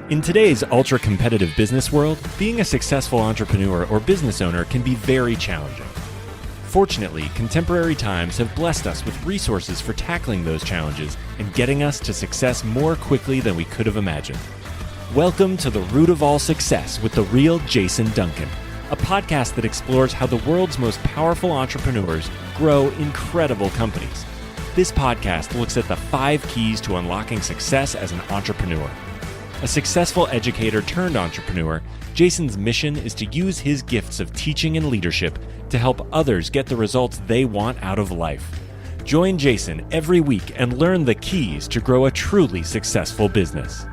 In today's ultra-competitive business world, being a successful entrepreneur or business owner can be very challenging. Fortunately, contemporary times have blessed us with resources for tackling those challenges and getting us to success more quickly than we could have imagined. Welcome to The Root of All Success with the real Jason Duncan, a podcast that explores how the world's most powerful entrepreneurs grow incredible companies. This podcast looks at the 5 keys to unlocking success as an entrepreneur. A successful educator turned entrepreneur, Jason's mission is to use his gifts of teaching and leadership to help others get the results they want out of life. Join Jason every week and learn the keys to grow a truly successful business.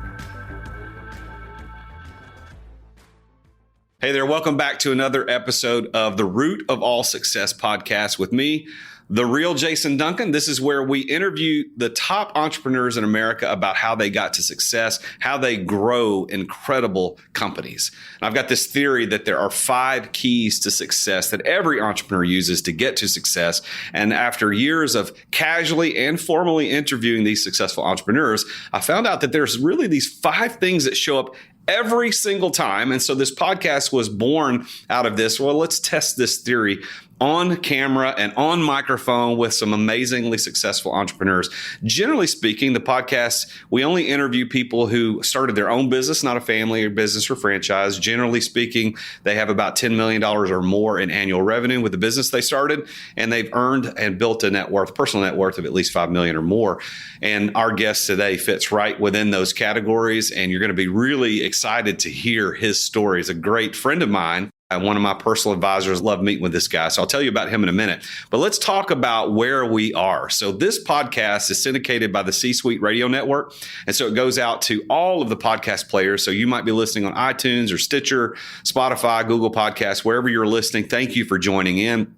Hey there, welcome back to another episode of the Root of All Success podcast with me, the real Jason Duncan. This is where we interview the top entrepreneurs in America about how they got to success, how they grow incredible companies. And I've got this theory that there are 5 keys to success that every entrepreneur uses to get to success. And after years of casually and formally interviewing these successful entrepreneurs, I found out that there's really these 5 things that show up every single time. And so this podcast was born out of this. Well, let's test this theory on camera and on microphone with some amazingly successful entrepreneurs. Generally speaking, the podcast, we only interview people who started their own business, not a family or business or franchise. Generally speaking, they have about $10 million or more in annual revenue with the business they started, and they've earned and built a net worth, personal net worth of at least $5 million or more. And our guest today fits right within those categories, and you're going to be really excited to hear his story. He's a great friend of mine. One of my personal advisors. Love meeting with this guy. So I'll tell you about him in a minute. But let's talk about where we are. So this podcast is syndicated by the C-Suite Radio Network. And so it goes out to all of the podcast players. So you might be listening on iTunes or Stitcher, Spotify, Google Podcasts, wherever you're listening. Thank you for joining in.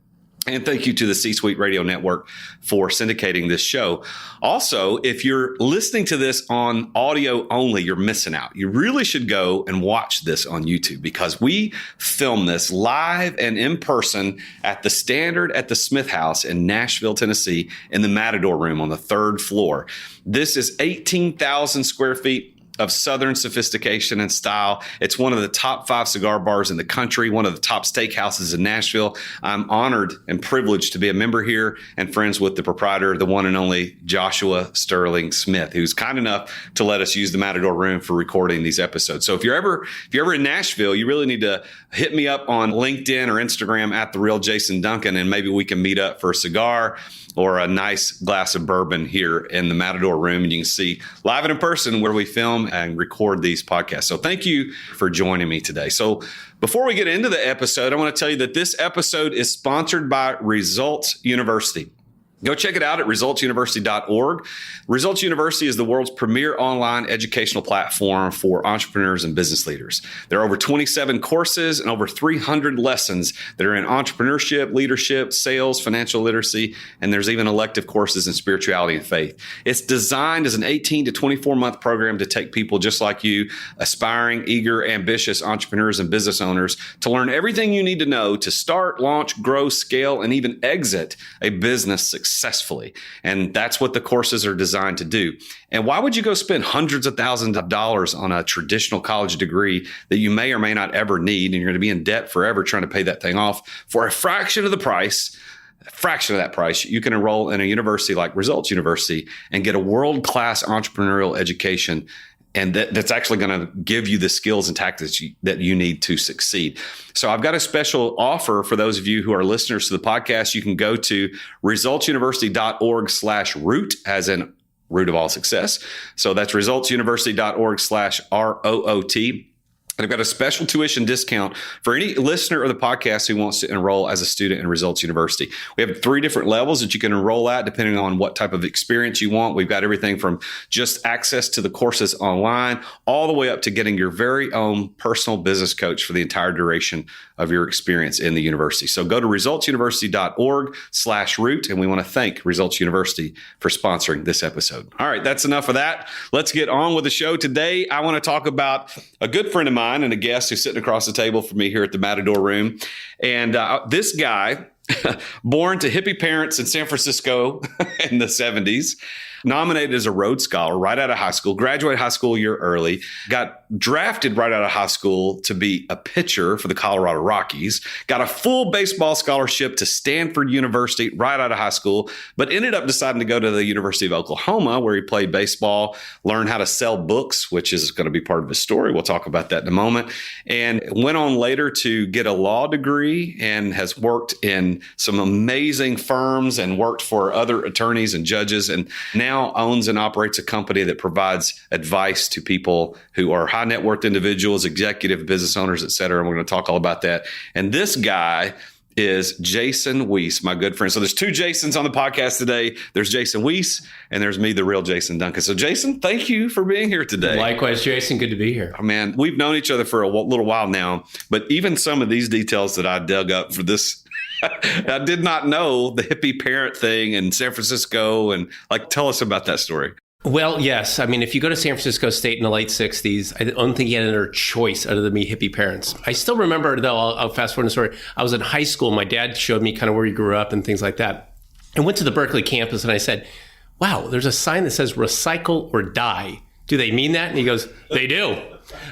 And thank you to the C-Suite Radio Network for syndicating this show. Also, if you're listening to this on audio only, you're missing out. You really should go and watch this on YouTube because we film this live and in person at the Standard at the Smith House in Nashville, Tennessee, in the Matador Room on the 3rd floor. This is 18,000 square feet of Southern sophistication and style. It's one of the top 5 cigar bars in the country, one of the top steakhouses in Nashville. I'm honored and privileged to be a member here and friends with the proprietor, the one and only Joshua Sterling Smith, who's kind enough to let us use the Matador Room for recording these episodes. So if you're ever in Nashville, you really need to hit me up on LinkedIn or Instagram at The Real Jason Duncan, and maybe we can meet up for a cigar or a nice glass of bourbon here in the Matador Room. And you can see live and in person where we film and record these podcasts. So thank you for joining me today. So before we get into the episode, I want to tell you that this episode is sponsored by Results University. Go check it out at resultsuniversity.org. Results University is the world's premier online educational platform for entrepreneurs and business leaders. There are over 27 courses and over 300 lessons that are in entrepreneurship, leadership, sales, financial literacy, and there's even elective courses in spirituality and faith. It's designed as an 18 to 24-month program to take people just like you, aspiring, eager, ambitious entrepreneurs and business owners, to learn everything you need to know to start, launch, grow, scale, and even exit a business successfully. And that's what the courses are designed to do. And why would you go spend hundreds of thousands of dollars on a traditional college degree that you may or may not ever need, and you're going to be in debt forever trying to pay that thing off for a fraction of the price? A fraction of that price, you can enroll in a university like Results University and get a world-class entrepreneurial education. And that's actually going to give you the skills and tactics that you need to succeed. So I've got a special offer for those of you who are listeners to the podcast. You can go to resultsuniversity.org/root, as in root of all success. So that's resultsuniversity.org/ROOT. And I've got a special tuition discount for any listener of the podcast who wants to enroll as a student in Results University. We have 3 different levels that you can enroll at depending on what type of experience you want. We've got everything from just access to the courses online all the way up to getting your very own personal business coach for the entire duration of your experience in the university. So go to resultsuniversity.org/root, and we want to thank Results University for sponsoring this episode. All right, that's enough of that. Let's get on with the show. Today, I want to talk about a good friend of mine and a guest who's sitting across the table from me here at the Matador Room. And this guy, born to hippie parents in San Francisco in the 70s, nominated as a Rhodes Scholar right out of high school, graduated high school a year early, got drafted right out of high school to be a pitcher for the Colorado Rockies, got a full baseball scholarship to Stanford University right out of high school, but ended up deciding to go to the University of Oklahoma, where he played baseball, learned how to sell books, which is going to be part of his story. We'll talk about that in a moment. And went on later to get a law degree and has worked in some amazing firms and worked for other attorneys and judges, and now owns and operates a company that provides advice to people who are high net worth individuals, executive business owners, et cetera. And we're going to talk all about that. And this guy is Jason Weiss, my good friend. So there's two Jasons on the podcast today. There's Jason Weiss and there's me, the real Jason Duncan. So Jason, thank you for being here today. Likewise, Jason. Good to be here. Oh, man, we've known each other for a little while now, but even some of these details that I dug up for this, I did not know the hippie parent thing in San Francisco. And tell us about that story. Well, yes. I mean, if you go to San Francisco State in the late 60s, I don't think you had another choice other than me hippie parents. I still remember, though, I'll fast forward the story. I was in high school. My dad showed me kind of where he grew up and things like that. I went to the Berkeley campus and I said, wow, there's a sign that says recycle or die. Do they mean that? And he goes, they do.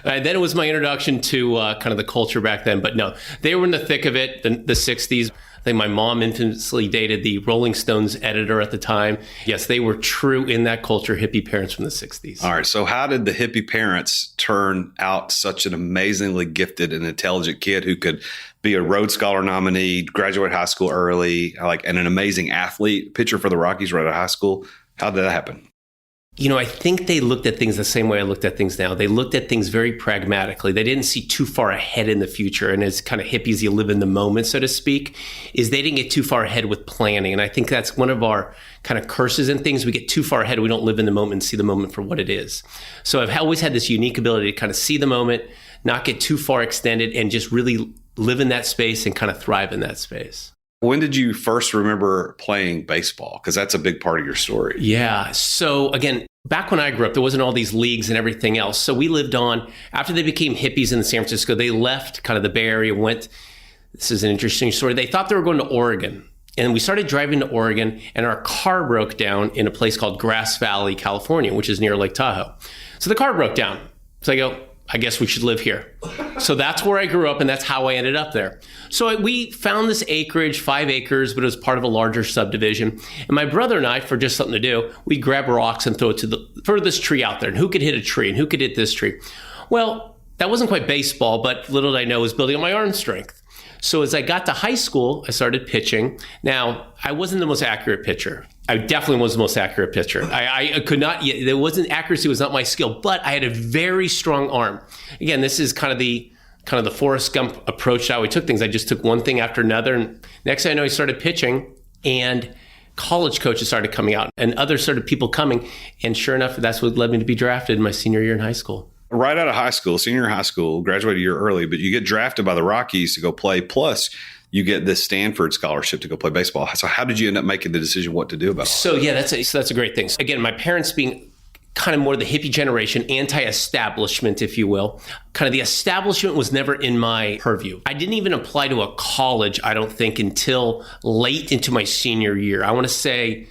Then it was my introduction to kind of the culture back then. But no, they were in the thick of it, the 60s. I think my mom infamously dated the Rolling Stones editor at the time. Yes, they were true in that culture, hippie parents from the 60s. All right. So how did the hippie parents turn out such an amazingly gifted and intelligent kid who could be a Rhodes Scholar nominee, graduate high school early, and an amazing athlete, pitcher for the Rockies right out of high school? How did that happen? You know, I think they looked at things the same way I looked at things now. They looked at things very pragmatically. They didn't see too far ahead in the future. And as kind of hippies, you live in the moment, so to speak, is they didn't get too far ahead with planning. And I think that's one of our kind of curses and things. We get too far ahead. We don't live in the moment and see the moment for what it is. So I've always had this unique ability to kind of see the moment, not get too far extended, and just really live in that space and kind of thrive in that space. When did you first remember playing baseball? Because that's a big part of your story. Yeah. So again, back when I grew up, there wasn't all these leagues and everything else. So we lived on, after they became hippies in San Francisco, they left kind of the Bay Area, this is an interesting story. They thought they were going to Oregon. And we started driving to Oregon and our car broke down in a place called Grass Valley, California, which is near Lake Tahoe. So the car broke down. So I go, I guess we should live here. So that's where I grew up and that's how I ended up there. So we found this acreage, 5 acres, but it was part of a larger subdivision. And my brother and I, for just something to do, we'd grab rocks and throw it to the furthest tree out there. And who could hit a tree and who could hit this tree? Well, that wasn't quite baseball, but little did I know it was building on my arm strength. So as I got to high school, I started pitching. Now, I wasn't the most accurate pitcher. I definitely was the most accurate pitcher. I could not, there wasn't, accuracy was not my skill, but I had a very strong arm. Again, this is kind of the Forrest Gump approach to how we took things. I just took one thing after another. And next thing I know, I started pitching and college coaches started coming out and other sort of people coming. And sure enough, that's what led me to be drafted in my senior year in high school. Right out of high school, senior high school, graduated a year early, but you get drafted by the Rockies to go play. Plus, you get this Stanford scholarship to go play baseball. So how did you end up making the decision what to do about it? So yeah, that's a great thing. So again, my parents being kind of more the hippie generation, anti-establishment, if you will. Kind of the establishment was never in my purview. I didn't even apply to a college, I don't think, until late into my senior year. I want to say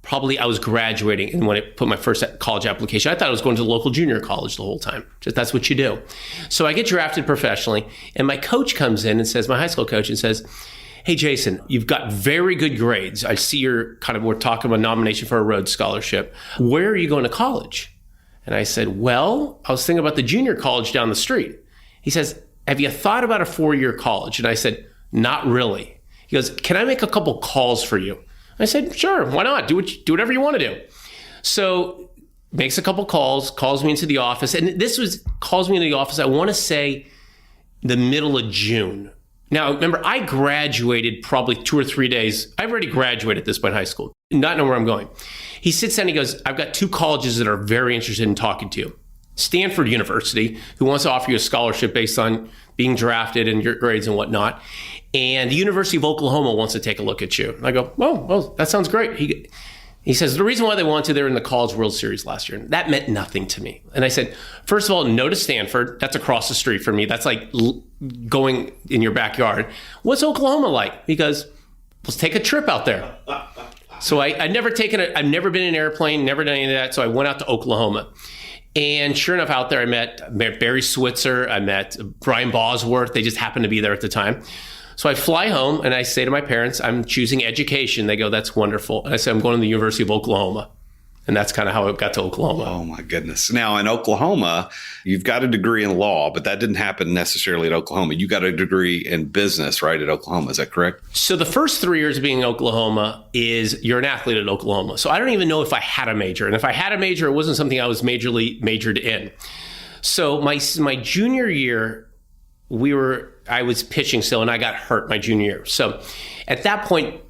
probably I was graduating, and when I put my first college application, I thought I was going to the local junior college the whole time. Just that's what you do. So I get drafted professionally, and my coach comes in and says, my high school coach, and says, hey, Jason, you've got very good grades. I see we're talking about nomination for a Rhodes Scholarship. Where are you going to college? And I said, well, I was thinking about the junior college down the street. He says, have you thought about a 4-year college? And I said, not really. He goes, can I make a couple calls for you? I said, sure, why not? Do whatever you want to do. So makes a couple calls, calls me into the office. And calls me into the office, I want to say the middle of June. Now, remember, I graduated probably 2 or 3 days. I've already graduated at this point in high school, not know where I'm going. He sits down and he goes, I've got 2 colleges that are very interested in talking to you. Stanford University, who wants to offer you a scholarship based on being drafted and your grades and whatnot. And the University of Oklahoma wants to take a look at you. And I go, well, that sounds great. He says, the reason why they want to, they're in the College World Series last year. That meant nothing to me. And I said, first of all, no to Stanford. That's across the street from me. That's like going in your backyard. What's Oklahoma like? He goes, let's take a trip out there. So I've never been in an airplane, never done any of that. So I went out to Oklahoma. And sure enough, out there, I met Barry Switzer. I met Brian Bosworth. They just happened to be there at the time. So I fly home and I say to my parents, I'm choosing education. They go, that's wonderful. And I say, I'm going to the University of Oklahoma. And that's kind of how it got to Oklahoma. Oh, my goodness. Now, in Oklahoma, you've got a degree in law, but that didn't happen necessarily at Oklahoma. You got a degree in business, right, at Oklahoma. Is that correct? So the first 3 years of being in Oklahoma is you're an athlete at Oklahoma. So I don't even know if I had a major. And if I had a major, it wasn't something I was majored in. So my junior year, I was pitching still, and I got hurt my junior year. So at that point,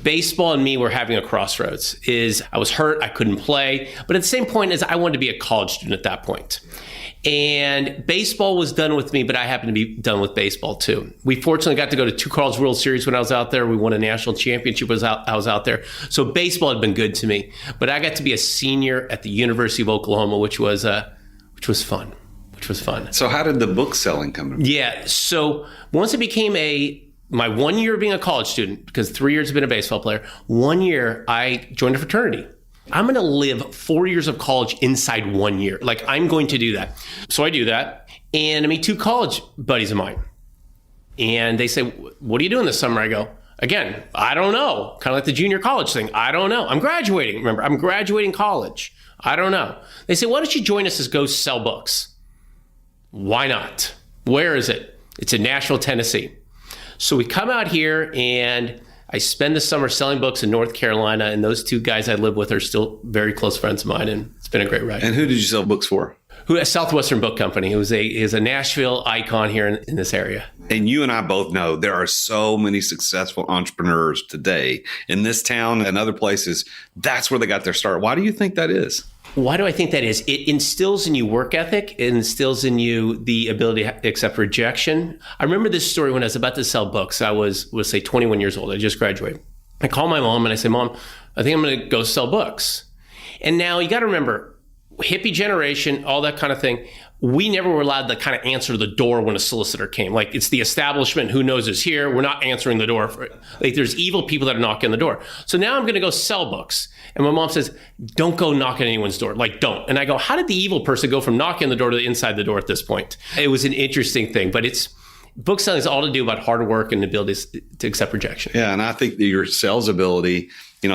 baseball and me were having a crossroads. I was hurt, I couldn't play, but at the same point I wanted to be a college student at that point. And baseball was done with me, but I happened to be done with baseball too. We fortunately got to go to 2 College World Series when I was out there. We won a national championship when I was out there. So baseball had been good to me, but I got to be a senior at the University of Oklahoma, which was fun. So how did the book selling come in? Yeah. So once it became my 1 year being a college student, because 3 years have been a baseball player, 1 year I joined a fraternity. I'm going to live 4 years of college inside 1 year. Like, I'm going to do that. So I do that. And I meet 2 college buddies of mine. And they say, what are you doing this summer? I go, again, I don't know. Kind of like the junior college thing. I don't know. I'm graduating. Remember, I'm graduating college. I don't know. They say, why don't you join us as go sell books? Why not? Where is it? It's in Nashville, Tennessee. So we come out here and I spend the summer selling books in North Carolina. And those 2 guys I live with are still very close friends of mine. And it's been a great ride. And who did you sell books for? Southwestern Book Company. It was a Nashville icon here in this area. And you and I both know there are so many successful entrepreneurs today in this town and other places. That's where they got their start. Why do you think that is? Why do I think that is? It instills in you work ethic. It instills in you the ability to accept rejection. I remember this story when I was about to sell books. I was say 21 years old. I just graduated. I call my mom and I say, Mom, I think I'm going to go sell books. And now you got to remember, hippie generation, all that kind of thing. We never were allowed to kind of answer the door when a solicitor came. Like, it's the establishment who knows is here. We're not answering the door. Like, there's evil people that are knocking on the door. So now I'm going to go sell books. And my mom says, don't go knock on anyone's door. Like, don't. And I go, how did the evil person go from knocking on the door to inside the door at this point? It was an interesting thing, but book selling is all to do about hard work and the ability to accept rejection. Yeah. And I think that your sales ability,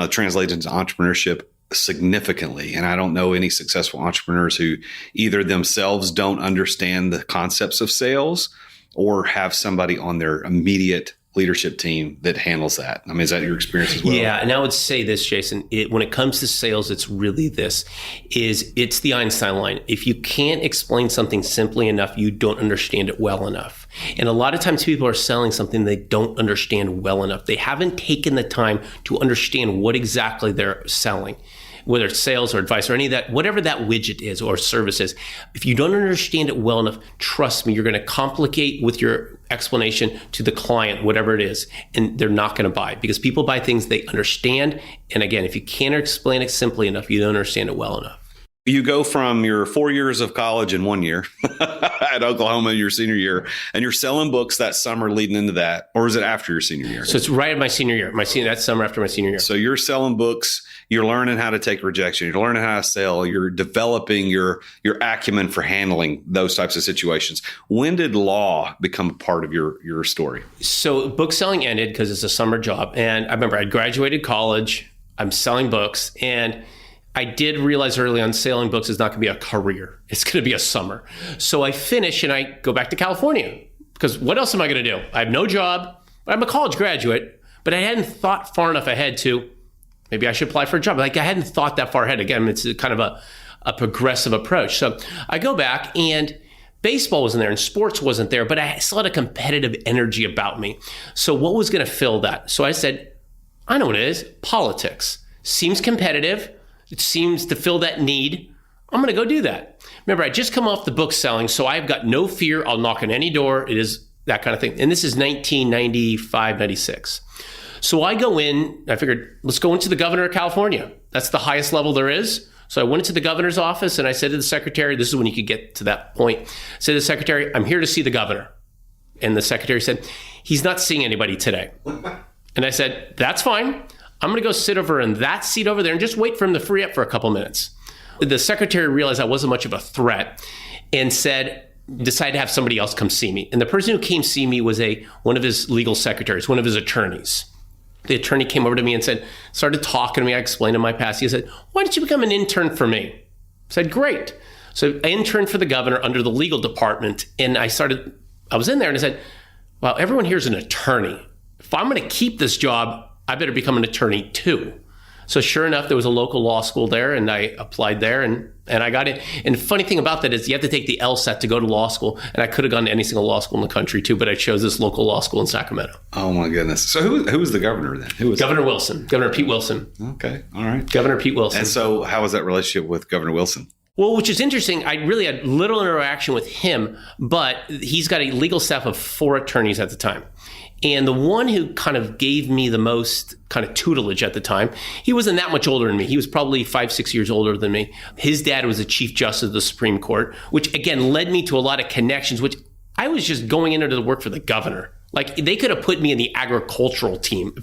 translates into entrepreneurship significantly. And I don't know any successful entrepreneurs who either themselves don't understand the concepts of sales or have somebody on their immediate leadership team that handles that. I mean, is that your experience as well? Yeah. And I would say this, Jason, when it comes to sales, it's really it's the Einstein line. If you can't explain something simply enough, you don't understand it well enough. And a lot of times people are selling something they don't understand well enough. They haven't taken the time to understand what exactly they're selling, whether it's sales or advice or any of that, whatever that widget is or service is. If you don't understand it well enough, trust me, you're going to complicate with your explanation to the client, whatever it is, and they're not going to buy, because people buy things they understand. And again, if you can't explain it simply enough, you don't understand it well enough. You go from your 4 years of college in 1 year at Oklahoma, your senior year, and you're selling books that summer leading into that, or is it after your senior year? So it's right at my senior year. That summer after my senior year. So you're selling books, you're learning how to take rejection, you're learning how to sell, you're developing your acumen for handling those types of situations. When did law become a part of your story? So book selling ended because it's a summer job. And I remember I graduated college, I'm selling books, and I did realize early on selling books is not going to be a career. It's going to be a summer. So I finish and I go back to California, because what else am I going to do? I have no job. I'm a college graduate, but I hadn't thought far enough ahead to maybe I should apply for a job. Like, I hadn't thought that far ahead. Again, it's kind of a progressive approach. So I go back, and baseball wasn't there and sports wasn't there, but I still had a competitive energy about me. So what was going to fill that? So I said, I know what it is. Politics. Seems competitive. It seems to fill that need. I'm going to go do that. Remember, I just come off the book selling, so I've got no fear. I'll knock on any door. It is that kind of thing. And this is 1995, 96. So I go in, I figured, let's go into the governor of California. That's the highest level there is. So I went into the governor's office and I said to the secretary, this is when you could get to that point. I said to the secretary, I'm here to see the governor. And the secretary said, he's not seeing anybody today. And I said, that's fine. I'm going to go sit over in that seat over there and just wait for him to free up for a couple minutes. The secretary realized I wasn't much of a threat and decided to have somebody else come see me. And the person who came see me was one of his legal secretaries, one of his attorneys. The attorney came over to me and started talking to me. I explained to my past. He said, "Why don't you become an intern for me?" I said, "Great." So I interned for the governor under the legal department. And I was in there and I said, "Wow, everyone here is an attorney. If I'm going to keep this job, I better become an attorney too." So sure enough, there was a local law school there, and I applied there, and I got in. And the funny thing about that is you have to take the LSAT to go to law school, and I could have gone to any single law school in the country too, but I chose this local law school in Sacramento. Oh my goodness! So who was the governor then? Who was Governor Wilson? Governor Pete Wilson. Okay, all right. Governor Pete Wilson. And so, how was that relationship with Governor Wilson? Well, which is interesting. I really had little interaction with him, but he's got a legal staff of 4 attorneys at the time. And the one who kind of gave me the most kind of tutelage at the time, he wasn't that much older than me. He was probably 5-6 years older than me. His dad was the Chief Justice of the Supreme Court, which again led me to a lot of connections, which I was just going in there to work for the governor. Like they could have put me in the agricultural team,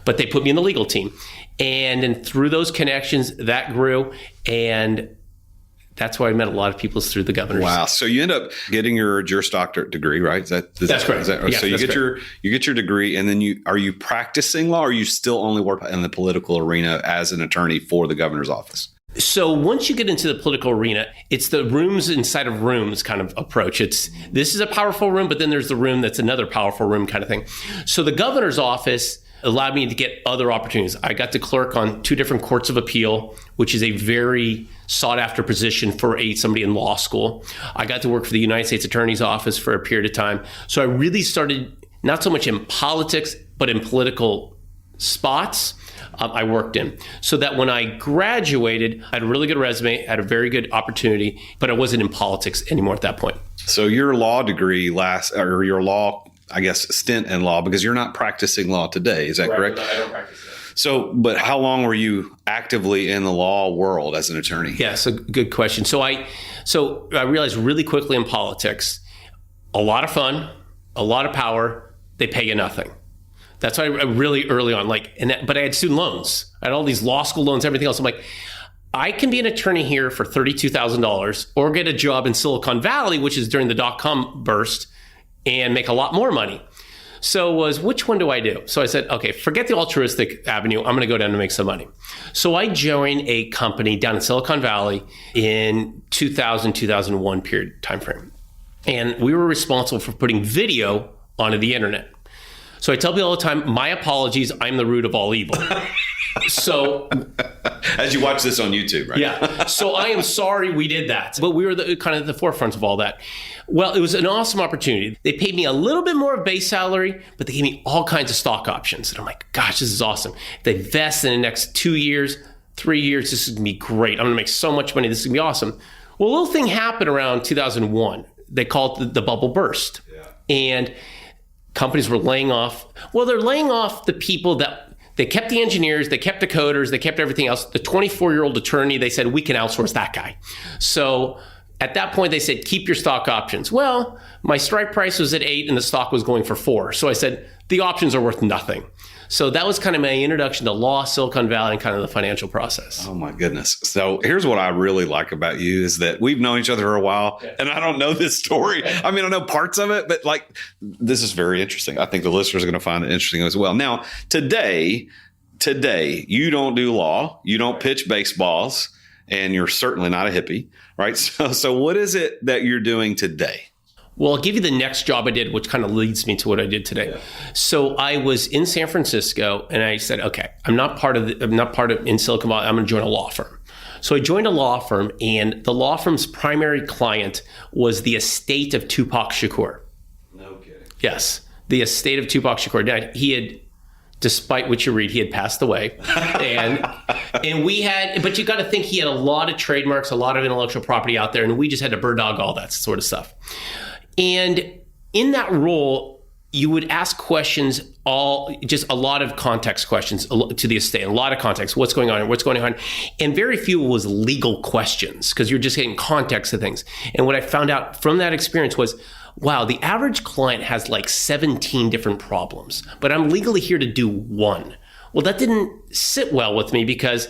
but they put me in the legal team. And then through those connections, that grew. And that's why I met a lot of people through the governors. Wow! So you end up getting your Juris Doctorate degree, right? That's correct. Yes, so you get your degree, and then are you practicing law, or you still only work in the political arena as an attorney for the governor's office? So once you get into the political arena, it's the rooms inside of rooms kind of approach. This is a powerful room, but then there's the room that's another powerful room kind of thing. So the governor's office allowed me to get other opportunities. I got to clerk on 2 different courts of appeal, which is a very sought after position for somebody in law school. I got to work for the United States Attorney's Office for a period of time. So I really started not so much in politics, but in political spots I worked in. So that when I graduated, I had a really good resume, had a very good opportunity, but I wasn't in politics anymore at that point. So your law degree your law, I guess, stint in law, because you're not practicing law today. Is that correct? I don't practice that. So, but how long were you actively in the law world as an attorney? Yeah, so good question. So I realized really quickly in politics, a lot of fun, a lot of power, they pay you nothing. That's why I really early on, but I had student loans. I had all these law school loans, everything else. I'm like, I can be an attorney here for $32,000 or get a job in Silicon Valley, which is during the dot-com burst, and make a lot more money. So which one do I do? So I said, okay, forget the altruistic avenue. I'm going to go down to make some money. So I joined a company down in Silicon Valley in 2000, 2001 period timeframe. And we were responsible for putting video onto the internet. So I tell people all the time, my apologies, I'm the root of all evil. So as you watch this on YouTube, right? Yeah. So I am sorry we did that. But we were kind of the forefront of all that. Well, it was an awesome opportunity. They paid me a little bit more of base salary, but they gave me all kinds of stock options. And I'm like, gosh, this is awesome. If they vest in the next 2 years, 3 years, this is going to be great. I'm going to make so much money. This is going to be awesome. Well, a little thing happened around 2001. They call it the bubble burst. Yeah. And companies were laying off. Well, they're laying off the people that they kept the engineers, they kept the coders, they kept everything else. The 24-year-old attorney, they said, we can outsource that guy. So at that point, they said, keep your stock options. Well, my strike price was at 8 and the stock was going for 4. So I said, the options are worth nothing. So that was kind of my introduction to law, Silicon Valley, and kind of the financial process. Oh, my goodness. So here's what I really like about you is that we've known each other for a while, and I don't know this story. I mean, I know parts of it, but this is very interesting. I think the listeners are going to find it interesting as well. Now, today, you don't do law, you don't pitch baseballs, and you're certainly not a hippie, right? So what is it that you're doing today? Well, I'll give you the next job I did, which kind of leads me to what I did today. Yeah. So I was in San Francisco, and I said, okay, I'm not part of in Silicon Valley. I'm going to join a law firm. So I joined a law firm, and the law firm's primary client was the estate of Tupac Shakur. No kidding. Yes, the estate of Tupac Shakur. Now, he had, despite what you read, he had passed away, and we had. But you got to think he had a lot of trademarks, a lot of intellectual property out there, and we just had to bird dog all that sort of stuff. And in that role, you would ask questions, just a lot of context questions to the estate, a lot of context, what's going on, and very few was legal questions because you're just getting context to things. And what I found out from that experience was, wow, the average client has 17 different problems, but I'm legally here to do one. Well, that didn't sit well with me because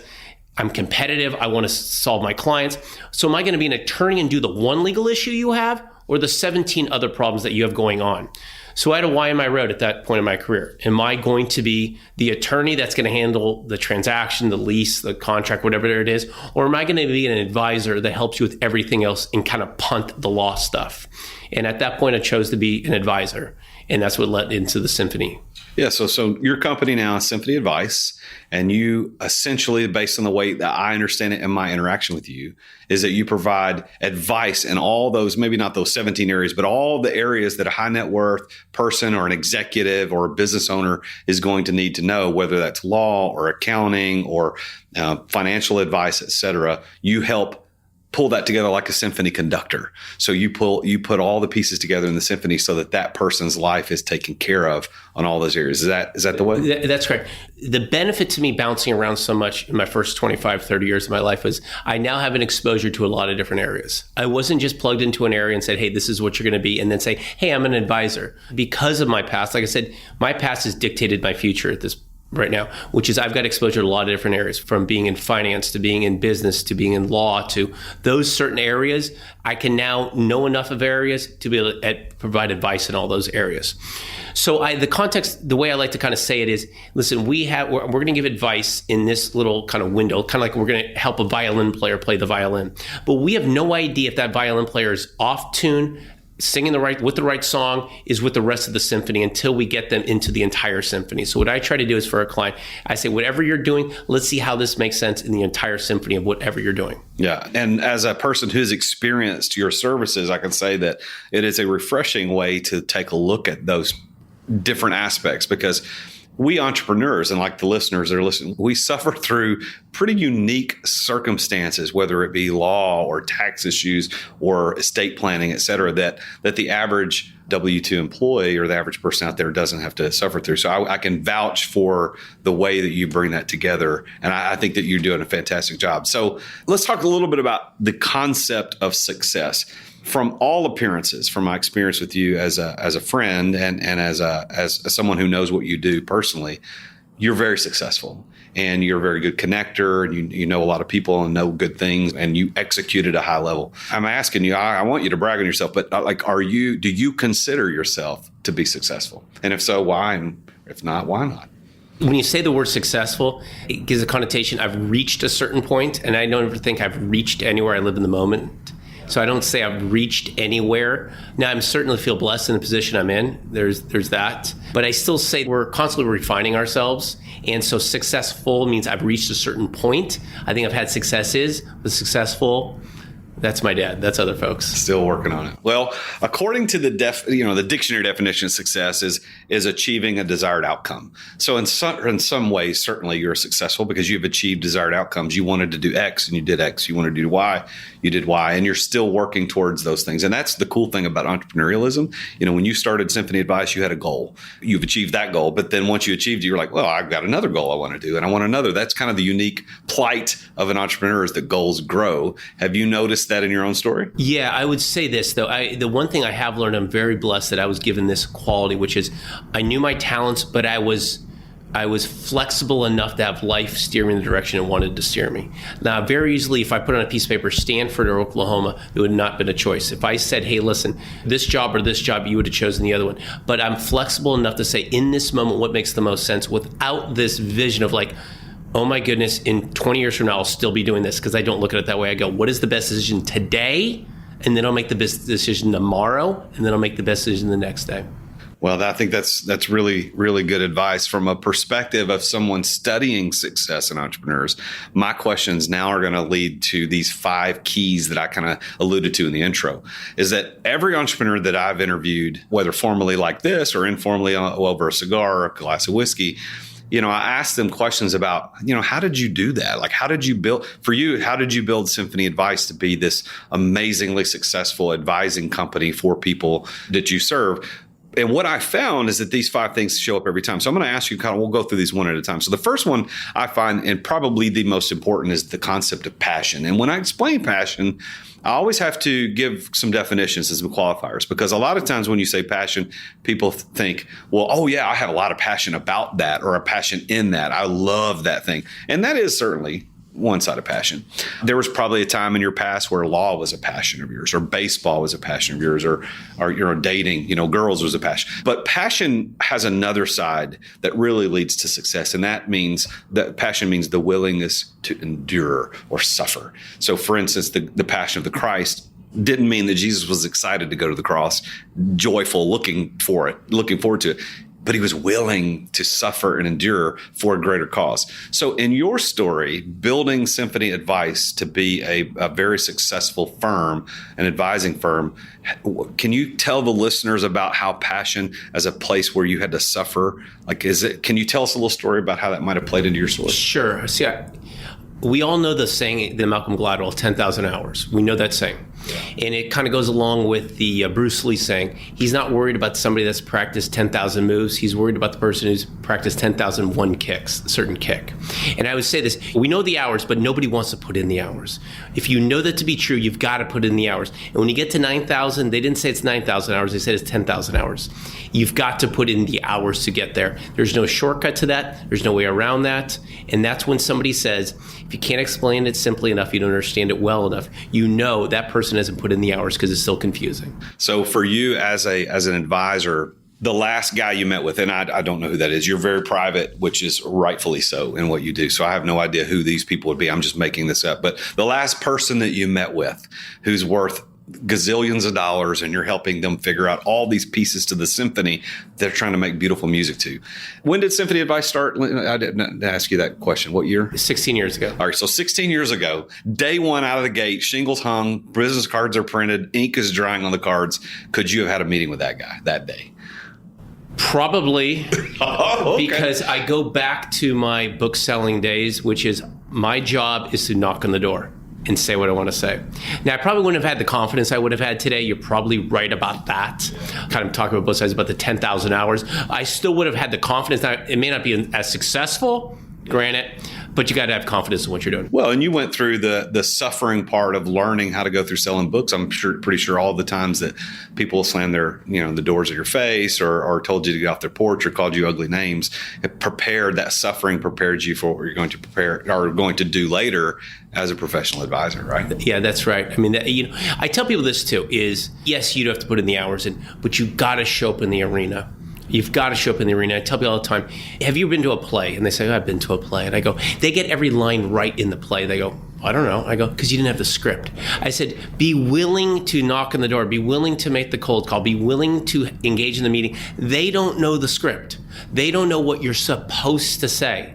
I'm competitive. I want to solve my clients. So am I going to be an attorney and do the one legal issue you have or the 17 other problems that you have going on? So I had a why in my road at that point in my career. Am I going to be the attorney that's going to handle the transaction, the lease, the contract, whatever it is? Or am I going to be an advisor that helps you with everything else and kind of punt the law stuff? And at that point, I chose to be an advisor. And that's what led into the Symphony. Yeah, so your company now is Symphony Advice, and you essentially, based on the way that I understand it in my interaction with you, is that you provide advice in all those, maybe not those 17 areas, but all the areas that a high net worth person or an executive or a business owner is going to need to know, whether that's law or accounting or financial advice, et cetera. You help pull that together like a symphony conductor. So you put all the pieces together in the symphony so that person's life is taken care of on all those areas. Is that the way? That's correct. The benefit to me bouncing around so much in my first 25, 30 years of my life was I now have an exposure to a lot of different areas. I wasn't just plugged into an area and said, hey, this is what you're going to be, and then say, hey, I'm an advisor. Because of my past, like I said, my past has dictated my future at this right now, which is I've got exposure to a lot of different areas, from being in finance to being in business to being in law to those certain areas. I can now know enough of areas to be able to provide advice in all those areas. So the context, the way I like to kind of say it is, listen, we're going to give advice in this little kind of window, kind of like we're going to help a violin player play the violin. But we have no idea if that violin player is off tune, singing with the right song, is with the rest of the symphony until we get them into the entire symphony. So what I try to do is for a client, I say, whatever you're doing, let's see how this makes sense in the entire symphony of whatever you're doing. Yeah. And as a person who's experienced your services, I can say that it is a refreshing way to take a look at those different aspects, because we entrepreneurs, and like the listeners that are listening, we suffer through pretty unique circumstances, whether it be law or tax issues or estate planning, et cetera, that the average W-2 employee or the average person out there doesn't have to suffer through. So I can vouch for the way that you bring that together. And I think that you're doing a fantastic job. So let's talk a little bit about the concept of success. From all appearances, from my experience with you as a friend and as someone who knows what you do personally, you're very successful and you're a very good connector, and you know a lot of people and know good things, and you execute at a high level. I'm asking you, I want you to brag on yourself, but do you consider yourself to be successful? And if so, why? And if not, why not? When you say the word successful, it gives a connotation. I've reached a certain point, and I don't ever think I've reached anywhere. I live in the moment. So I don't say I've reached anywhere. Now, I certainly feel blessed in the position I'm in. There's that. But I still say we're constantly refining ourselves. And so successful means I've reached a certain point. I think I've had successes, but successful, that's my dad. That's other folks. Still working on it. Well, according to the dictionary definition of success is achieving a desired outcome. So in some ways, certainly you're successful because you've achieved desired outcomes. You wanted to do X and you did X. You wanted to do Y, you did Y, and you're still working towards those things. And that's the cool thing about entrepreneurialism. When you started Symphony Advice, you had a goal. You've achieved that goal. But then once you achieved it, you're like, well, I've got another goal I want to do, and I want another. That's kind of the unique plight of an entrepreneur, is that goals grow. Have you noticed that in your own story? Yeah, I would say this, though. The one thing I have learned, I'm very blessed that I was given this quality, which is I knew my talents, but I was flexible enough to have life steer me in the direction it wanted to steer me. Now, very easily, if I put on a piece of paper, Stanford or Oklahoma, it would not have been a choice. If I said, hey, listen, this job or this job, you would have chosen the other one. But I'm flexible enough to say, in this moment, what makes the most sense without this vision of like, oh my goodness, in 20 years from now, I'll still be doing this, because I don't look at it that way. I go, what is the best decision today? And then I'll make the best decision tomorrow, and then I'll make the best decision the next day. Well, I think that's really, really good advice from a perspective of someone studying success in entrepreneurs. My questions now are going to lead to these 5 keys that I kind of alluded to in the intro, is that every entrepreneur that I've interviewed, whether formally like this or informally over a cigar or a glass of whiskey, I asked them questions about, how did you do that? Like, how did you build Symphony Advice to be this amazingly successful advising company for people that you serve? And what I found is that these 5 things show up every time. So I'm going to ask you we'll go through these one at a time. So the first one I find, and probably the most important, is the concept of passion. And when I explain passion, I always have to give some definitions and some qualifiers, because a lot of times when you say passion, people think, well, oh yeah, I have a lot of passion about that, or a passion in that. I love that thing. And that is certainly one side of passion. There was probably a time in your past where law was a passion of yours, or baseball was a passion of yours, or dating, girls was a passion. But passion has another side that really leads to success. And that passion means the willingness to endure or suffer. So for instance, the passion of the Christ didn't mean that Jesus was excited to go to the cross, joyful, looking forward to it. But he was willing to suffer and endure for a greater cause. So in your story, building Symphony Advice to be a very successful firm, an advising firm, can you tell the listeners about how passion as a place where you had to suffer, can you tell us a little story about how that might have played into your story? Sure. See, we all know the saying, the Malcolm Gladwell, 10,000 hours. We know that saying. Yeah. And it kind of goes along with the Bruce Lee saying, he's not worried about somebody that's practiced 10,000 moves. He's worried about the person who's practiced 10,001 kicks, a certain kick. And I would say this, we know the hours, but nobody wants to put in the hours. If you know that to be true, you've got to put in the hours. And when you get to 9,000, they didn't say it's 9,000 hours, they said it's 10,000 hours. You've got to put in the hours to get there. There's no shortcut to that. There's no way around that. And that's when somebody says, if you can't explain it simply enough, you don't understand it well enough, that person hasn't put in the hours because it's still confusing. So for you as an advisor, the last guy you met with, and I don't know who that is, you're very private, which is rightfully so in what you do. So I have no idea who these people would be. I'm just making this up. But the last person that you met with who's worth gazillions of dollars and you're helping them figure out all these pieces to the symphony they're trying to make beautiful music to. When did Symphony Advice start? I didn't ask you that question. What year? 16 years ago. All right. So 16 years ago, day one out of the gate, shingles hung, business cards are printed, ink is drying on the cards. Could you have had a meeting with that guy that day? Probably. Oh, okay. Because I go back to my book selling days, which is my job is to knock on the door and say what I want to say. Now, I probably wouldn't have had the confidence I would have had today. You're probably right about that. Kind of talking about both sides about the 10,000 hours. I still would have had the confidence. Now, it may not be as successful, granted, but you got to have confidence in what you're doing. Well, and you went through the suffering part of learning how to go through selling books. I'm pretty sure all the times that people slammed the doors of your face or told you to get off their porch or called you ugly names, that suffering prepared you for what you're going to prepare or going to do later as a professional advisor, right? Yeah, that's right. I mean, I tell people this too, is yes, you do have to put in the hours in, but you got to show up in the arena. You've got to show up in the arena. I tell people all the time, have you been to a play? And they say, I've been to a play. And I go, they get every line right in the play. They go, I don't know. I go, because you didn't have the script. I said, be willing to knock on the door. Be willing to make the cold call. Be willing to engage in the meeting. They don't know the script. They don't know what you're supposed to say.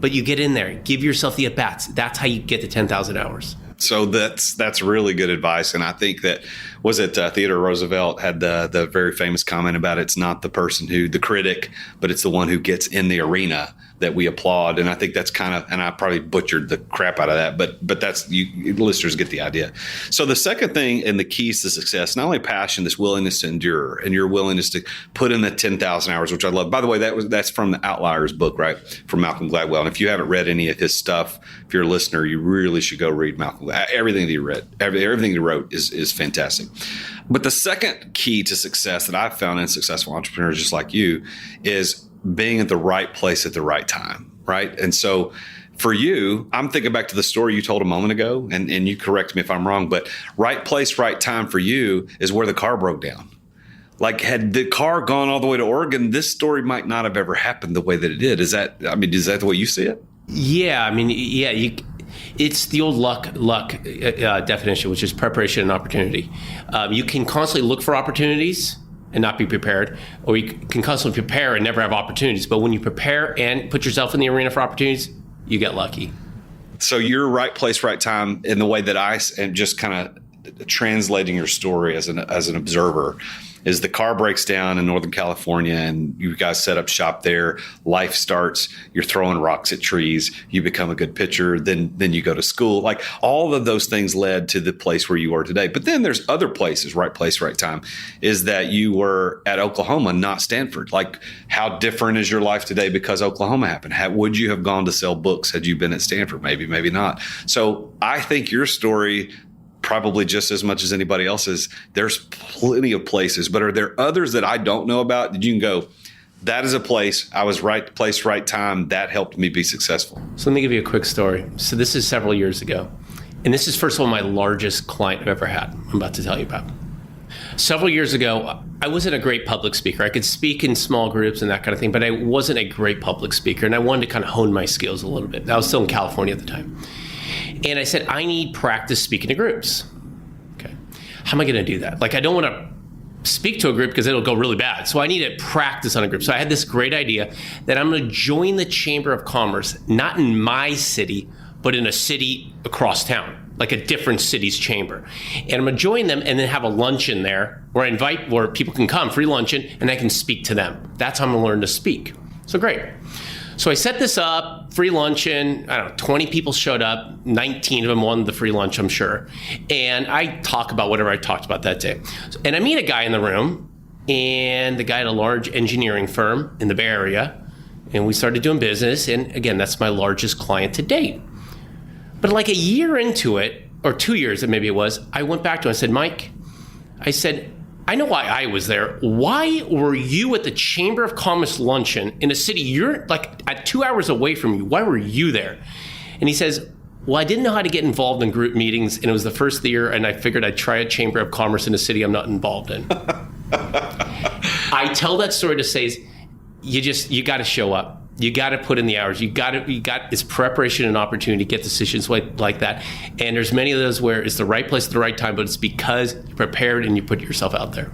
But you get in there. Give yourself the at-bats. That's how you get to 10,000 hours. So that's really good advice. And I think that, Theodore Roosevelt had the very famous comment about it's not the critic, but it's the one who gets in the arena that we applaud. And I think that's and I probably butchered the crap out of that, but that's, you listeners get the idea. So the second thing and the keys to success, not only passion, this willingness to endure and your willingness to put in the 10,000 hours, which I love. By the way, that's from the Outliers book, right? From Malcolm Gladwell. And if you haven't read any of his stuff, if you're a listener, you really should go read Malcolm Gladwell. Everything that he read, everything he wrote is fantastic. But the second key to success that I've found in successful entrepreneurs just like you is being at the right place at the right time, right? And so for you, I'm thinking back to the story you told a moment ago, and you correct me if I'm wrong, but right place, right time for you is where the car broke down. Like, had the car gone all the way to Oregon, this story might not have ever happened the way that it did. Is that the way you see it? Yeah, it's the old luck definition, which is preparation and opportunity. You can constantly look for opportunities and not be prepared, or you can constantly prepare and never have opportunities. But when you prepare and put yourself in the arena for opportunities, you get lucky. So you're right place, right time in the way that I am just kind of translating your story as an observer. Is the car breaks down in Northern California and you guys set up shop there, life starts, you're throwing rocks at trees, you become a good pitcher, then you go to school. Like, all of those things led to the place where you are today. But then there's other places, right place, right time, is that you were at Oklahoma, not Stanford. Like, how different is your life today because Oklahoma happened? Would you have gone to sell books had you been at Stanford? Maybe, maybe not. So I think your story, probably just as much as anybody else's, there's plenty of places, but are there others that I don't know about that you can go, that is a place I was right place, right time. That helped me be successful. So let me give you a quick story. So this is several years ago. And this is, first of all, my largest client I've ever had, I'm about to tell you about. Several years ago, I wasn't a great public speaker. I could speak in small groups and that kind of thing, but I wasn't a great public speaker. And I wanted to kind of hone my skills a little bit. I was still in California at the time. And I said, I need practice speaking to groups. Okay. How am I going to do that? Like, I don't want to speak to a group because it'll go really bad. So I need to practice on a group. So I had this great idea that I'm going to join the Chamber of Commerce, not in my city, but in a city across town, like a different city's chamber. And I'm going to join them and then have a luncheon there where people can come, free luncheon, and I can speak to them. That's how I'm going to learn to speak. So great. So I set this up, free luncheon, 20 people showed up, 19 of them won the free lunch, I'm sure. And I talk about whatever I talked about that day. And I meet a guy in the room, and the guy at a large engineering firm in the Bay Area, and we started doing business. And again, that's my largest client to date. But like a year into it, or 2 years maybe it was, I went back to him and said, Mike, I said, I know why I was there. Why were you at the Chamber of Commerce luncheon in a city you're like at 2 hours away from you? Why were you there? And he says, well, I didn't know how to get involved in group meetings, and it was the first year, and I figured I'd try a Chamber of Commerce in a city I'm not involved in. I tell that story to say, you got to show up. You got to put in the hours. You got it's preparation and opportunity to get decisions like that. And there's many of those where it's the right place at the right time, but it's because you're prepared and you put yourself out there.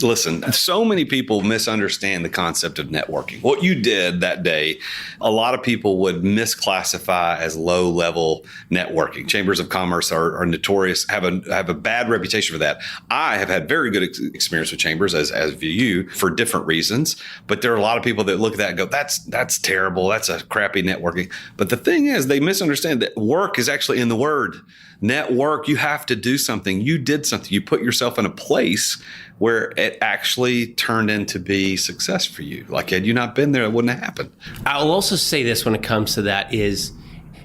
Listen, so many people misunderstand the concept of networking. What you did that day, a lot of people would misclassify as low-level networking. Chambers of commerce are notorious, have a bad reputation for that. I have had very good experience with chambers, as have you, for different reasons. But there are a lot of people that look at that and go, that's terrible. That's a crappy networking. But the thing is, they misunderstand that work is actually in the word. Network, you have to do something. You did something. You put yourself in a place where it actually turned into be success for you. Like, had you not been there, it wouldn't have happened. I'll also say this when it comes to that is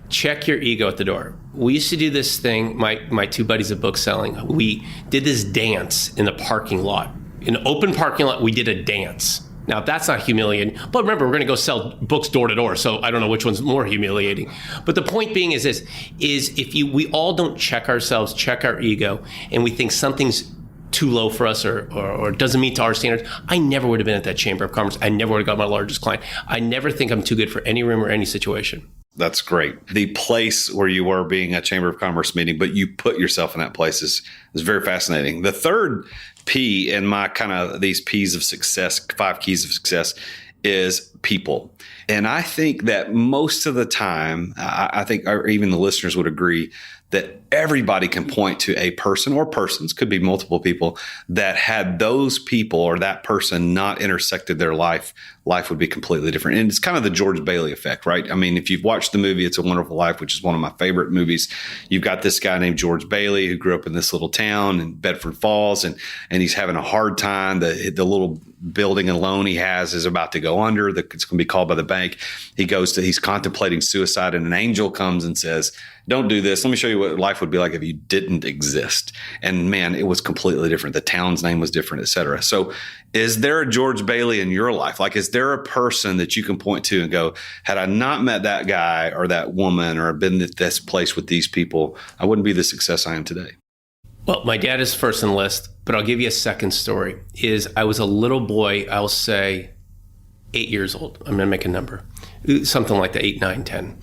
check your ego at the door. We used to do this thing, my two buddies at book selling, we did this dance in the parking lot. In an open parking lot, we did a dance. Now, that's not humiliating, but remember, we're going to go sell books door to door, so I don't know which one's more humiliating. But the point being is this, we all don't check ourselves, check our ego, and we think something's too low for us or doesn't meet to our standards, I never would have been at that Chamber of Commerce. I never would have got my largest client. I never think I'm too good for any room or any situation. That's great. The place where you were being a Chamber of Commerce meeting, but you put yourself in that place is very fascinating. The third P in my kind of these P's of success, 5 keys of success, is people. And I think that most of the time, I think even the listeners would agree that everybody can point to a person or persons, could be multiple people, that had those people or that person not intersected their life would be completely different. And it's kind of the George Bailey effect, right? I mean, if you've watched the movie It's a Wonderful Life, which is one of my favorite movies, you've got this guy named George Bailey who grew up in this little town in Bedford Falls, and he's having a hard time. The little building and loan he has is about to go under. It's going to be called by the bank. He's contemplating suicide, and an angel comes and says, don't do this. Let me show you what life would be like if you didn't exist. And man, it was completely different. The town's name was different, et cetera. So is there a George Bailey in your life? Like, is there a person that you can point to and go, had I not met that guy or that woman or been at this place with these people, I wouldn't be the success I am today? Well, my dad is first on the list, but I'll give you a second story. I was a little boy, I'll say 8 years old. I'm going to make a number. Something like that, 8, 9, 10.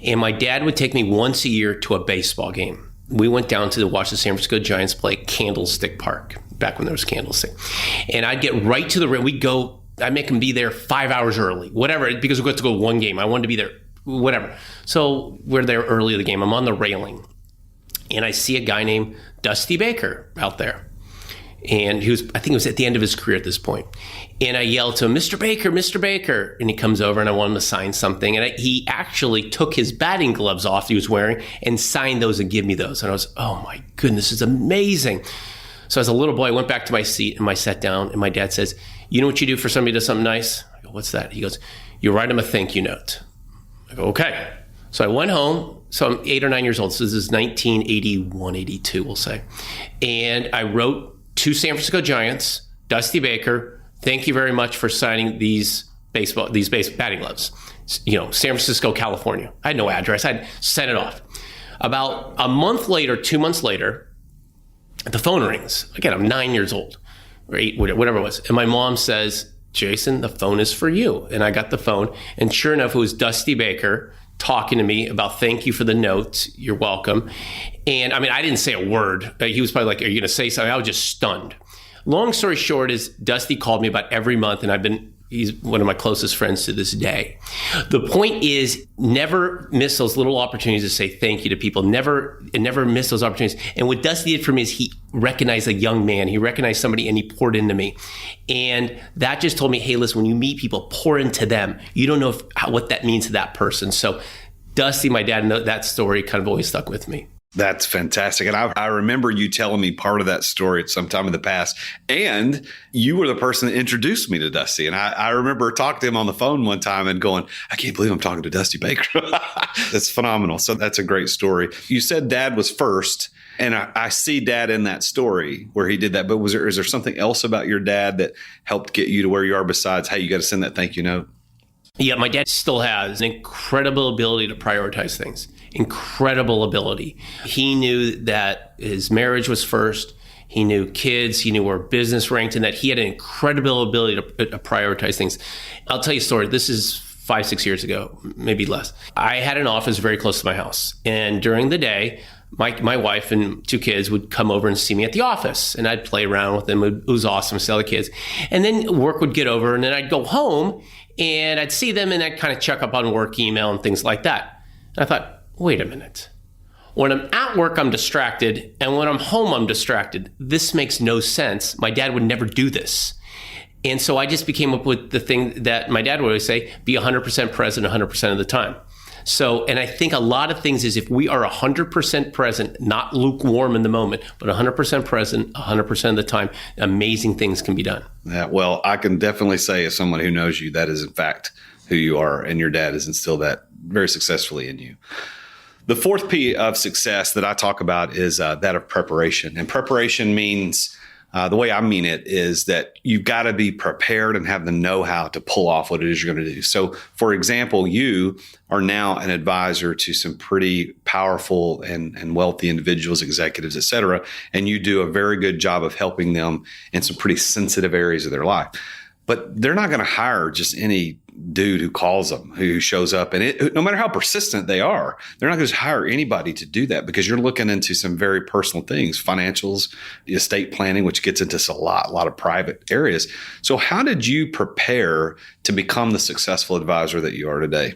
And my dad would take me once a year to a baseball game. We went down to watch the San Francisco Giants play Candlestick Park, back when there was Candlestick. And I'd get right to the ring. I'd make him be there 5 hours early, whatever, because we got to go to one game. I wanted to be there, whatever. So we're there early in the game. I'm on the railing. And I see a guy named Dusty Baker out there. And I think it was at the end of his career at this point. And I yelled to him, Mr. Baker, Mr. Baker. And he comes over and I want him to sign something. And he actually took his batting gloves off he was wearing and signed those and gave me those. And I was, oh my goodness, this is amazing. So as a little boy, I went back to my seat and I sat down and my dad says, you know what you do for somebody who does something nice? I go, what's that? He goes, you write him a thank you note. I go, okay. So I went home. So I'm 8 or 9 years old. So this is 1981, 82, we'll say. And I wrote to San Francisco Giants, Dusty Baker, thank you very much for signing these these batting gloves. San Francisco, California. I had no address. I'd sent it off. About a month later, 2 months later, the phone rings. Again, I'm 9 years old, or 8, whatever it was. And my mom says, Jason, the phone is for you. And I got the phone. And sure enough, it was Dusty Baker talking to me about thank you for the note. You're welcome. And I mean, I didn't say a word. He was probably like, are you going to say something? I was just stunned. Long story short is Dusty called me about every month, and he's one of my closest friends to this day. The point is, never miss those little opportunities to say thank you to people. Never miss those opportunities. And what Dusty did for me is he recognized a young man. He recognized somebody and he poured into me. And that just told me, hey, listen, when you meet people, pour into them. You don't know what that means to that person. So Dusty, my dad, that story kind of always stuck with me. That's fantastic. And I remember you telling me part of that story at some time in the past. And you were the person that introduced me to Dusty. And I remember talking to him on the phone one time and going, I can't believe I'm talking to Dusty Baker. That's phenomenal. So that's a great story. You said Dad was first. And I see Dad in that story where he did that. But is there something else about your dad that helped get you to where you are besides, hey, you got to send that thank you note? Yeah, my dad still has an incredible ability to prioritize things. Incredible ability. He knew that his marriage was first. He knew kids. He knew where business ranked, and that he had an incredible ability to prioritize things. I'll tell you a story. This is 5-6 years ago, maybe less. I had an office very close to my house. And during the day, my wife and 2 kids would come over and see me at the office. And I'd play around with them. It was awesome to see all the kids. And then work would get over, and then I'd go home, and I'd see them, and I'd kind of check up on work email and things like that. And I thought, wait a minute. When I'm at work, I'm distracted. And when I'm home, I'm distracted. This makes no sense. My dad would never do this. And so I just came up with the thing that my dad would always say, be 100% present 100% of the time. So, and I think a lot of things is if we are 100% present, not lukewarm in the moment, but 100% present 100% of the time, amazing things can be done. Yeah, well, I can definitely say as someone who knows you, that is in fact who you are. And your dad has instilled that very successfully in you. The 4th P of success that I talk about is that of preparation. And preparation means, the way I mean it is that you've got to be prepared and have the know-how to pull off what it is you're going to do. So, for example, you are now an advisor to some pretty powerful and wealthy individuals, executives, et cetera, and you do a very good job of helping them in some pretty sensitive areas of their life. But they're not going to hire just any dude who calls them, who shows up. And no matter how persistent they are, they're not going to hire anybody to do that because you're looking into some very personal things, financials, estate planning, which gets into a lot of private areas. So how did you prepare to become the successful advisor that you are today?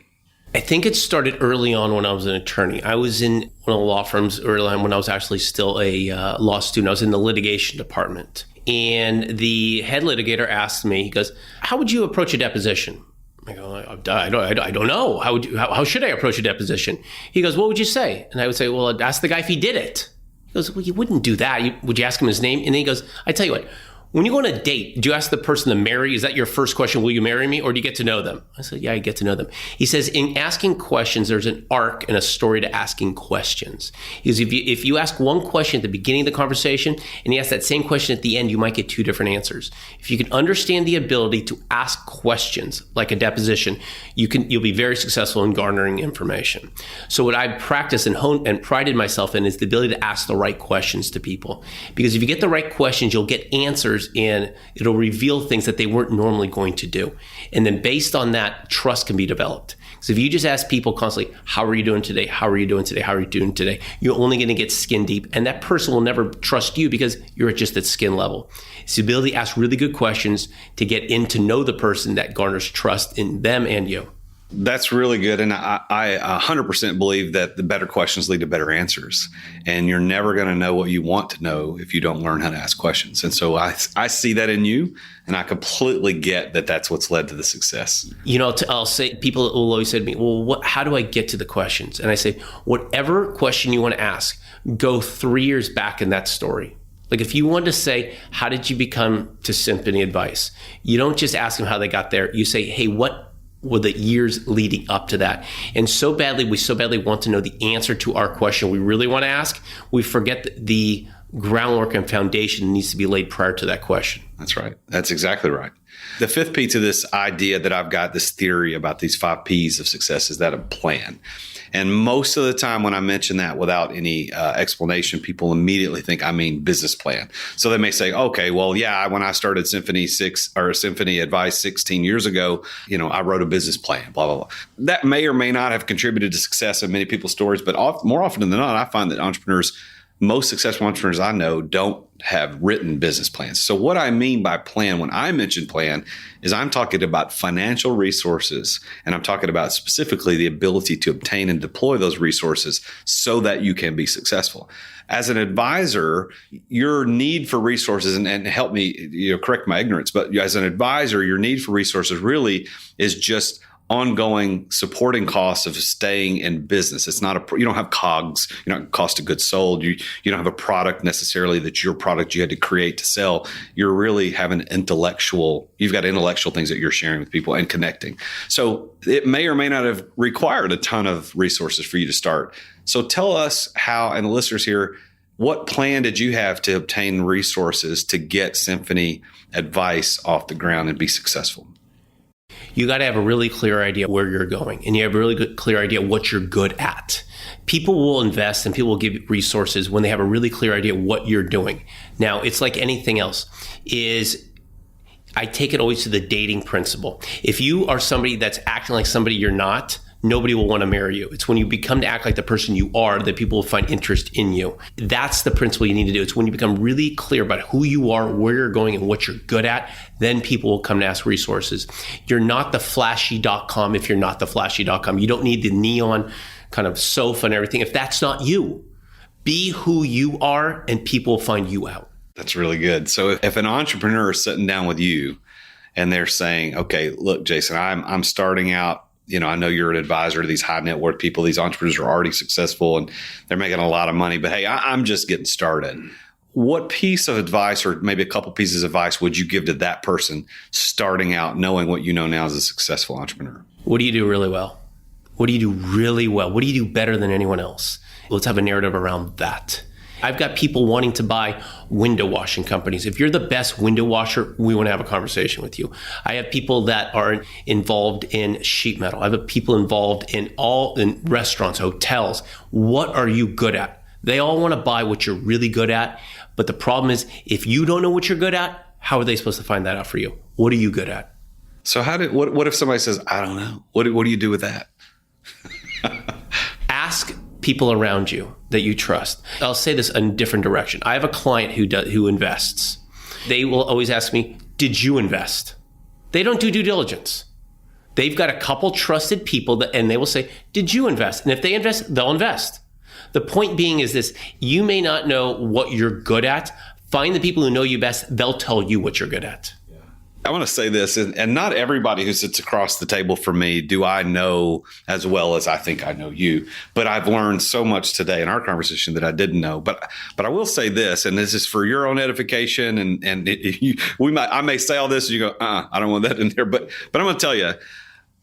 I think it started early on when I was an attorney. I was in one of the law firms early on when I was actually still a law student. I was in the litigation department. And the head litigator asked me, he goes, how would you approach a deposition? I go, I don't know. How should I approach a deposition? He goes, what would you say? And I would say, well, I'd ask the guy if he did it. He goes, well, you wouldn't do that. Would you ask him his name? And then he goes, I tell you what, when you go on a date, do you ask the person to marry? Is that your first question? Will you marry me? Or do you get to know them? I said, yeah, I get to know them. He says, in asking questions, there's an arc and a story to asking questions. Because if you ask one question at the beginning of the conversation and you ask that same question at the end, you might get 2 different answers. If you can understand the ability to ask questions like a deposition, you'll be very successful in garnering information. So what I've practiced and honed and prided myself in is the ability to ask the right questions to people. Because if you get the right questions, you'll get answers and it'll reveal things that they weren't normally going to do. And then based on that, trust can be developed. So if you just ask people constantly, how are you doing today? How are you doing today? How are you doing today? You're only going to get skin deep. And that person will never trust you because you're just at skin level. It's the ability to ask really good questions to get in to know the person that garners trust in them and you. That's really good. And I 100% believe that the better questions lead to better answers. And you're never going to know what you want to know if you don't learn how to ask questions. And so I see that in you, and I completely get that that's what's led to the success. You know, I'll say, people will always say to me, well, how do I get to the questions? And I say, whatever question you want to ask, go 3 years back in that story. Like if you want to say, how did you become to Symphony Advice? You don't just ask them how they got there. You say, hey, what were the years leading up to that? And we so badly want to know the answer to our question we really want to ask, we forget the groundwork and foundation needs to be laid prior to that question. That's right. That's exactly right. The fifth P to this idea that I've got, this theory about these 5 Ps of success, is that a plan. And most of the time when I mention that without any explanation, people immediately think I mean business plan. So they may say, okay, well, yeah, when I started Symphony Advice 16 years ago, I wrote a business plan, blah, blah, blah. That may or may not have contributed to success in many people's stories, but more often than not, I find that most successful entrepreneurs I know don't have written business plans. So what I mean by plan, when I mention plan, is I'm talking about financial resources, and I'm talking about specifically the ability to obtain and deploy those resources so that you can be successful. As an advisor, your need for resources, and help me correct my ignorance, but as an advisor, your need for resources really is just ongoing supporting costs of staying in business. It's not you don't have COGS, cost of goods sold. You don't have a product necessarily that's your product you had to create to sell. You're really having you've got intellectual things that you're sharing with people and connecting. So it may or may not have required a ton of resources for you to start. So tell us how, and the listeners here, what plan did you have to obtain resources to get Symphony Advice off the ground and be successful? You got to have a really clear idea where you're going, and you have a really clear idea what you're good at. People will invest and people will give resources when they have a really clear idea what you're doing. Now, it's like anything else. I take it always to the dating principle. If you are somebody that's acting like somebody you're not, nobody will want to marry you. It's when you become to act like the person you are that people will find interest in you. That's the principle you need to do. It's when you become really clear about who you are, where you're going, and what you're good at, then people will come to ask resources. You're not the flashy.com if you're not the flashy.com. You don't need the neon kind of sofa and everything. If that's not you, be who you are and people will find you out. That's really good. So if an entrepreneur is sitting down with you and they're saying, okay, look, Jason, I'm starting out, I know you're an advisor to these high net worth people. These entrepreneurs are already successful and they're making a lot of money, but hey, I'm just getting started. What piece of advice, or maybe a couple pieces of advice, would you give to that person starting out, knowing what you know now as a successful entrepreneur? What do you do really well? What do you do really well? What do you do better than anyone else? Let's have a narrative around that. I've got people wanting to buy window washing companies. If you're the best window washer, we want to have a conversation with you. I have people that are involved in sheet metal. I have people involved in restaurants, hotels. What are you good at? They all want to buy what you're really good at. But the problem is, if you don't know what you're good at, how are they supposed to find that out for you? What are you good at? So what if somebody says, I don't know? What do you do with that? Ask people around you that you trust. I'll say this in a different direction. I have a client who invests. They will always ask me, did you invest? They don't do due diligence. They've got a couple trusted people and they will say, did you invest? And if they invest, they'll invest. The point being is this: you may not know what you're good at. Find the people who know you best. They'll tell you what you're good at. I want to say this, and not everybody who sits across the table from me do I know as well as I think I know you. But I've learned so much today in our conversation that I didn't know. But I will say this, and this is for your own edification. I may say all this, and you go, I don't want that in there. But I'm going to tell you,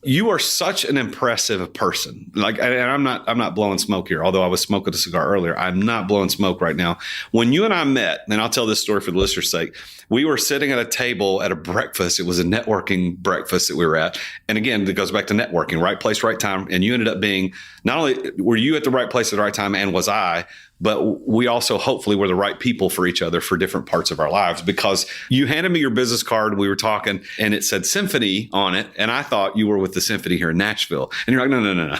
you are such an impressive person. And I'm not blowing smoke here, although I was smoking a cigar earlier. I'm not blowing smoke right now. When you and I met, and I'll tell this story for the listener's sake, we were sitting at a table at a breakfast. It was a networking breakfast that we were at. And again, it goes back to networking, right place, right time. And you ended up being, not only were you at the right place at the right time, and was I, but we also hopefully were the right people for each other for different parts of our lives, because you handed me your business card. We were talking and it said Symphony on it. And I thought you were with the Symphony here in Nashville. And you're like, no.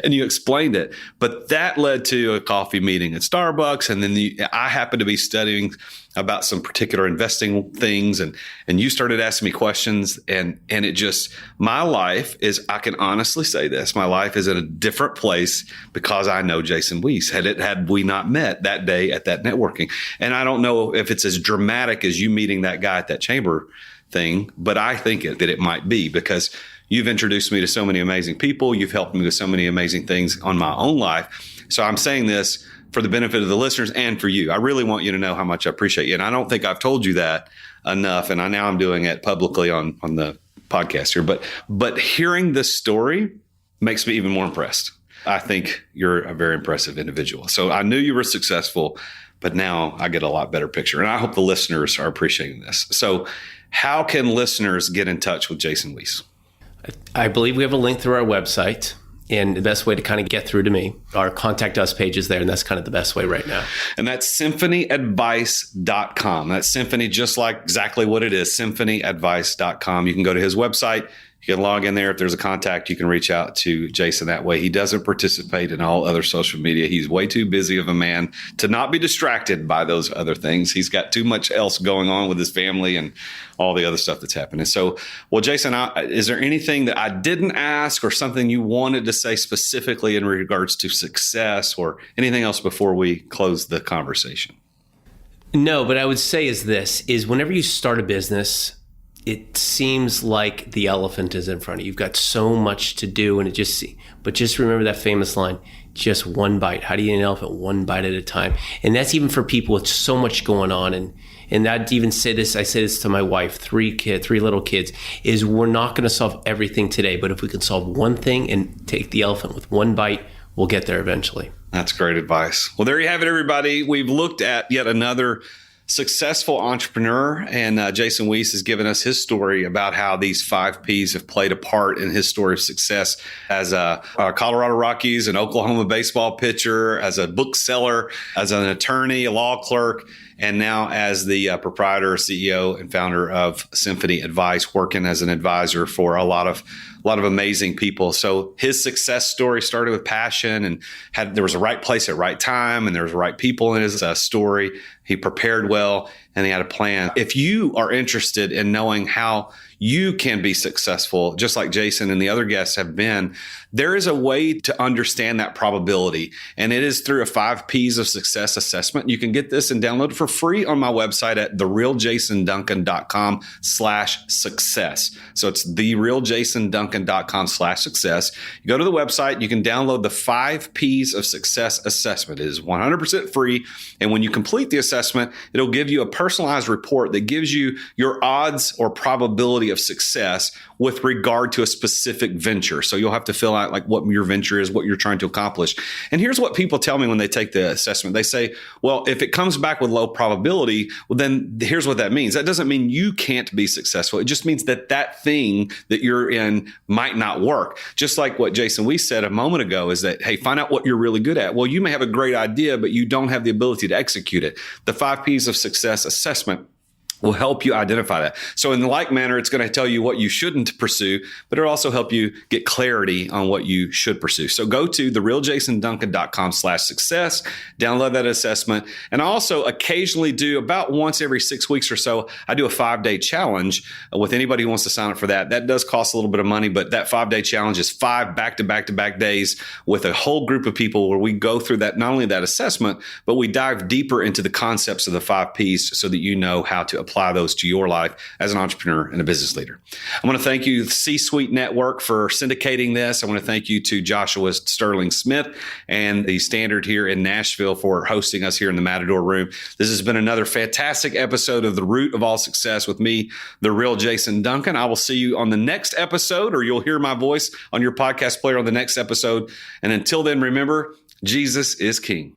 And you explained it. But that led to a coffee meeting at Starbucks. And then I happened to be studying about some particular investing things. And you started asking me questions. And it just, my life is, I can honestly say this, my life is in a different place because I know Jason Weiss. Had we not met that day at that networking. And I don't know if it's as dramatic as you meeting that guy at that chamber thing, but I think that it might be, because you've introduced me to so many amazing people. You've helped me with so many amazing things on my own life. So I'm saying this for the benefit of the listeners and for you. I really want you to know how much I appreciate you. And I don't think I've told you that enough. And now I'm doing it publicly on the podcast here. But hearing this story makes me even more impressed. I think you're a very impressive individual. So I knew you were successful, but now I get a lot better picture. And I hope the listeners are appreciating this. So how can listeners get in touch with Jason Weiss? I believe we have a link through our website. And the best way to kind of get through to me, our contact us page is there. And that's kind of the best way right now. And that's symphonyadvice.com. That's Symphony, just like exactly what it is, symphonyadvice.com. You can go to his website. You can log in there. If there's a contact, you can reach out to Jason that way. He doesn't participate in all other social media. He's way too busy of a man to not be distracted by those other things. He's got too much else going on with his family and all the other stuff that's happening. So, well, Jason, is there anything that I didn't ask or something you wanted to say specifically in regards to success or anything else before we close the conversation? No, but I would say is whenever you start a business, it seems like the elephant is in front of you. You've got so much to do, and but just remember that famous line, just one bite. How do you eat an elephant? One bite at a time. And that's even for people with so much going on. And I'd even say this, I say this to my wife, three little kids, is we're not going to solve everything today, but if we can solve one thing and take the elephant with one bite, we'll get there eventually. That's great advice. Well, there you have it, everybody. We've looked at yet another successful entrepreneur, and Jason Weiss has given us his story about how these 5 Ps have played a part in his story of success as a Colorado Rockies, an Oklahoma baseball pitcher, as a bookseller, as an attorney, a law clerk, and now as the proprietor, CEO, and founder of Symphony Advice, working as an advisor for a lot of amazing people. So his success story started with passion, and there was a right place at right time, and there was the right people in his story. He prepared well, and he had a plan. If you are interested in knowing how you can be successful, just like Jason and the other guests have been, there is a way to understand that probability, and it is through a 5 Ps of success assessment. You can get this and download it for free on my website at therealjasonduncan.com/success. So it's therealjasonduncan.com/success. You go to the website, you can download the 5 Ps of success assessment. It is 100% free, and when you complete the assessment, it'll give you a personalized report that gives you your odds or probability of success with regard to a specific venture. So you'll have to fill out like what your venture is, what you're trying to accomplish. And here's what people tell me when they take the assessment. They say, well, if it comes back with low probability, well, then here's what that means. That doesn't mean you can't be successful. It just means that that thing that you're in might not work. Just like what Jason Weiss said a moment ago is that, hey, find out what you're really good at. Well, you may have a great idea, but you don't have the ability to execute it. The 5 Ps of success assessment will help you identify that. So in the like manner, it's going to tell you what you shouldn't pursue, but it'll also help you get clarity on what you should pursue. So go to therealjasonduncan.com/success, download that assessment. And I also occasionally do about once every 6 weeks or so, I do a 5-day challenge with anybody who wants to sign up for that. That does cost a little bit of money, but that 5-day challenge is 5 back-to-back-to-back days with a whole group of people where we go through that, not only that assessment, but we dive deeper into the concepts of the 5 Ps so that you know how to apply those to your life as an entrepreneur and a business leader. I want to thank you, the C-Suite Network, for syndicating this. I want to thank you to Joshua Sterling Smith and the Standard here in Nashville for hosting us here in the Matador Room. This has been another fantastic episode of The Root of All Success with me, the real Jason Duncan. I will see you on the next episode, or you'll hear my voice on your podcast player on the next episode. And until then, remember, Jesus is King.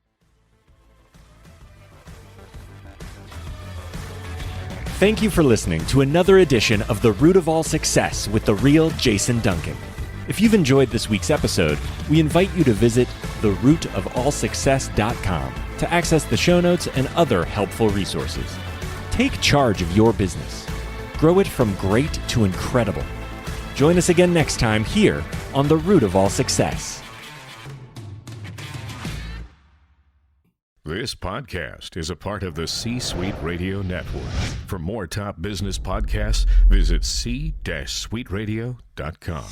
Thank you for listening to another edition of The Root of All Success with the real Jason Duncan. If you've enjoyed this week's episode, we invite you to visit therootofallsuccess.com to access the show notes and other helpful resources. Take charge of your business. Grow it from great to incredible. Join us again next time here on The Root of All Success. This podcast is a part of the C-Suite Radio Network. For more top business podcasts, visit c-suiteradio.com.